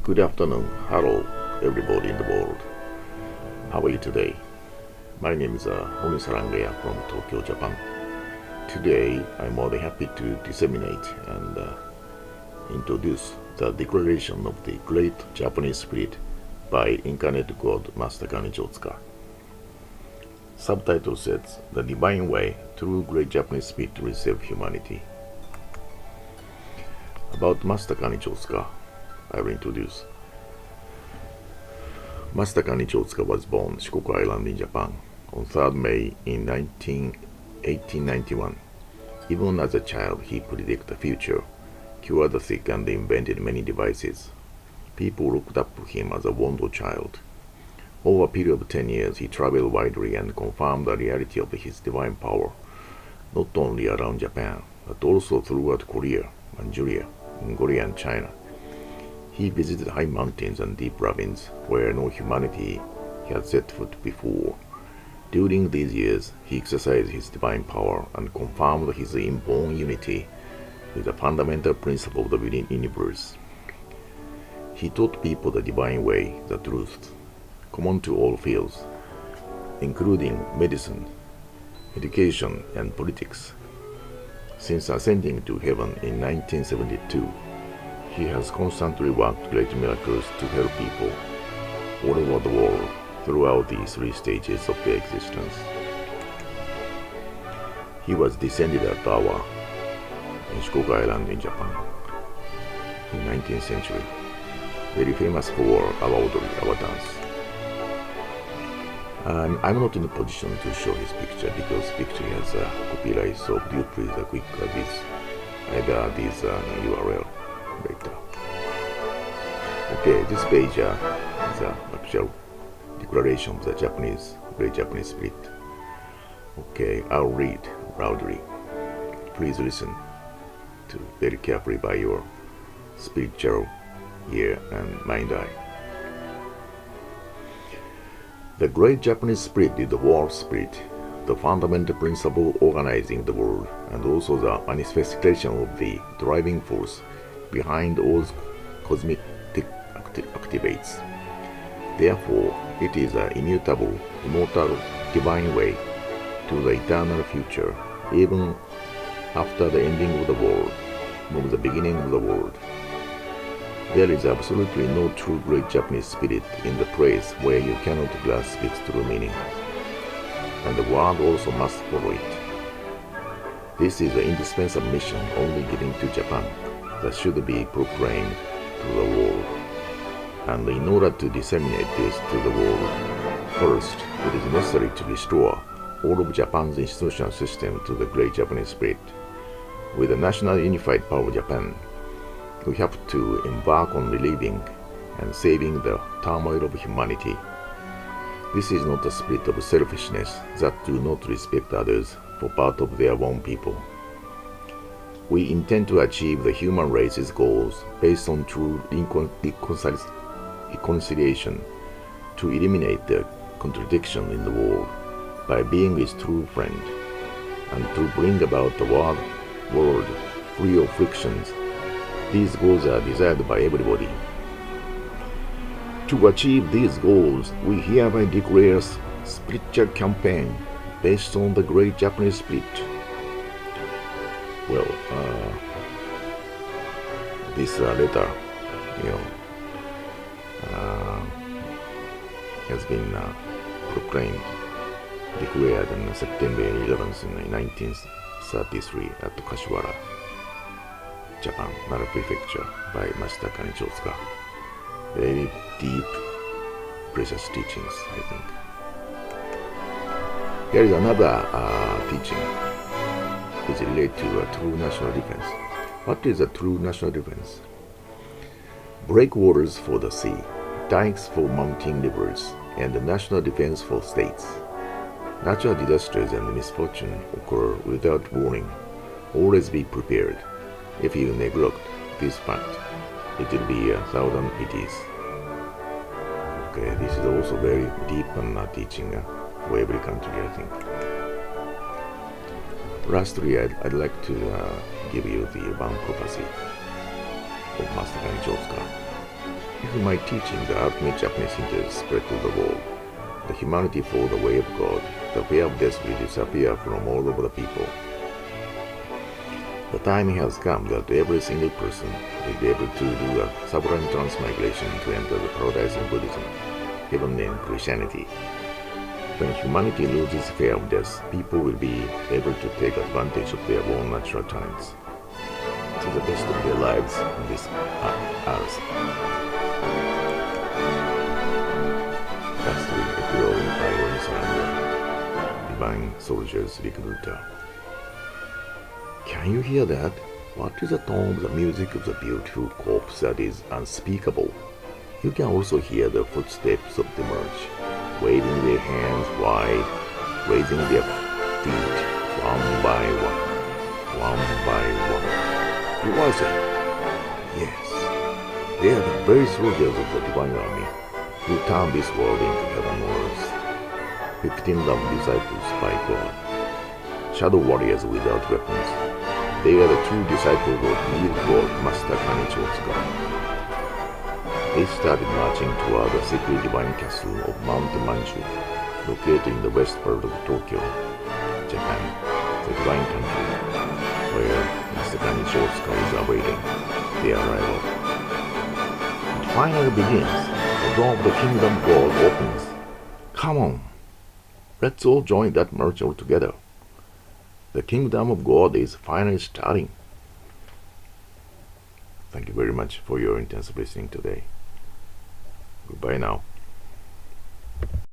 Good afternoon. Hello, everybody in the world. How are you today? My name is Onisarangaya from Tokyo, Japan. Today, I'm more than happy to disseminate and introduce the declaration of the Great Japanese Spirit by Incarnate God, Master Kanichi Otsuka. Subtitle says, The Divine Way Through Great Japanese Spirit to Receive Humanity. About Master Kanichi Otsuka, I will introduce. Master Kanichi Otsuka was born Shikoku Island in Japan on 3rd May in 1891. Even as a child, he predicted the future, cured the sick, and invented many devices. People looked up to him as a wonder child. Over a period of 10 years, he traveled widely and confirmed the reality of his divine power, not only around Japan, but also throughout Korea, Manchuria, Mongolia, and China. He visited high mountains and deep ravines where no humanity had set foot before. During these years, he exercised his divine power and confirmed his inborn unity with the fundamental principle of the universe. He taught people the divine way, the truth, common to all fields, including medicine, education, and politics. Since ascending to heaven in 1972, he has constantly worked great miracles to help people all over the world throughout the three stages of their existence. He was descended at Awa in Shikoku Island in Japan in 19th century, very famous for our odori, our dance. I'm not in a position to show his picture because picture has copyright, so do you please click this, either this URL later. Okay, this page is a actual declaration of the Great Japanese Spirit. Okay, I'll read loudly. Please listen to very carefully by your spiritual ear and mind eye. The Great Japanese Spirit is the world spirit, the fundamental principle organizing the world, and also the manifestation of the driving force behind all cosmetic activates. Therefore, it is an immutable, immortal, divine way to the eternal future, even after the ending of the world, from the beginning of the world. There is absolutely no true great Japanese spirit in the place where you cannot grasp its true meaning, and the world also must follow it. This is an indispensable mission only given to Japan that should be proclaimed to the world. And in order to disseminate this to the world, first, it is necessary to restore all of Japan's institutional system to the Great Japanese Spirit. With the national unified power of Japan, we have to embark on relieving and saving the turmoil of humanity. This is not a spirit of selfishness that do not respect others for part of their own people. We intend to achieve the human race's goals based on true reconciliation, to eliminate the contradiction in the world by being its true friend, and to bring about the world free of frictions. These goals are desired by everybody. To achieve these goals, we hereby declare a spiritual campaign based on the Great Japanese Spirit. Well, this letter, has been proclaimed, declared on September 11th, 1933 at Kashiwara, Japan, Nara Prefecture, by Master Kanichi Otsuka. Very deep, precious teachings, I think. There is another teaching which is related to a true national defense. What is a true national defense? Breakwaters for the sea, dikes for mountain rivers, and the national defense for states. Natural disasters and misfortune occur without warning. Always be prepared. If you neglect this fact, it will be 1,000 pities. Okay, this is also very deep and teaching for every country, I think. Lastly, I'd like to give you the one prophecy of Master Kanichi Otsuka. If my teaching, the ultimate Japanese synthesis, spread to the world, the humanity for the way of God, the fear of death will disappear from all over the people. The time has come that every single person will be able to do a sublime transmigration to enter the paradise in Buddhism, heaven in Christianity. When humanity loses fear of death, people will be able to take advantage of their own natural talents to the best of their lives on this earth. Lastly, epilogue by Surrender, Divine Soldier's Recruiter. Can you hear that? What is the tone of the music of the beautiful corpse that is unspeakable? You can also hear the footsteps of the merge, waving their hands wide, raising their feet one by one by one. You are saying, yes, they are the very soldiers of the divine army who turn this world into heaven on earth. 15 love disciples by God, shadow warriors without weapons. They are the true disciples of real God, Master Kanichi Otsuka. They started marching toward the sacred divine castle of Mount Manchu, located in the west part of Tokyo, Japan, the divine country, where Master Kanichi Otsuka is awaiting their arrival. It finally begins. The door of the kingdom of God opens. Come on, let's all join that march all together. The kingdom of God is finally starting. Thank you very much for your intensive listening today. Goodbye now.